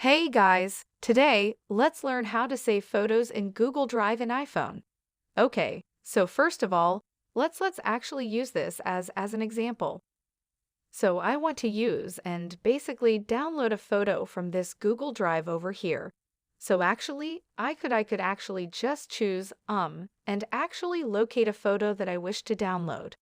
Hey guys, today let's learn how to save photos in Google Drive and iPhone. Okay, so first of all, let's actually use this as an example. So I want to use and basically download a photo from this Google Drive over here. So actually, I could actually just choose and actually locate a photo that I wish to download.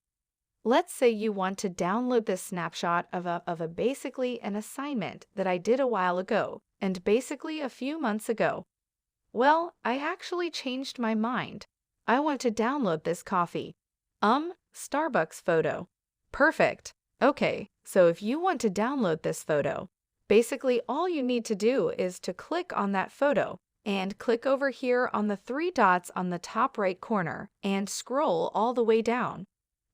Let's say you want to download this snapshot of a basically an assignment that I did a while ago and basically a few months ago. Well, I actually changed my mind. I want to download this coffee. Starbucks photo. Perfect. Okay, so if you want to download this photo, basically all you need to do is to click on that photo and click over here on the three dots on the top right corner and scroll all the way down.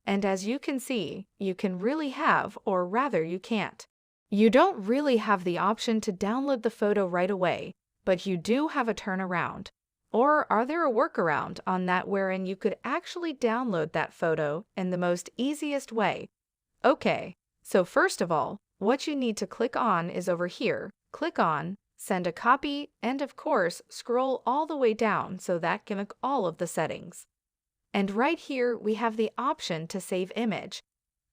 And as you can see, you can really have, or rather you can't. You don't really have the option to download the photo right away, but you do have a turnaround. Or are there a workaround on that wherein you could actually download that photo in the most easiest way? Okay, so first of all, what you need to click on is over here. Click on, send a copy, and of course, scroll all the way down so that can look all of the settings. And right here, we have the option to save image.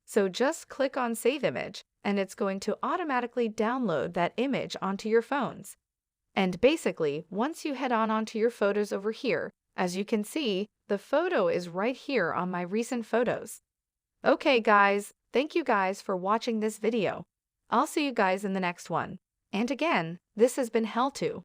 So just click on Save Image, and it's going to automatically download that image onto your phones. And basically, once you head onto your photos over here, as you can see, the photo is right here on my recent photos. Okay, guys, thank you guys for watching this video. I'll see you guys in the next one. And again, this has been Hell to.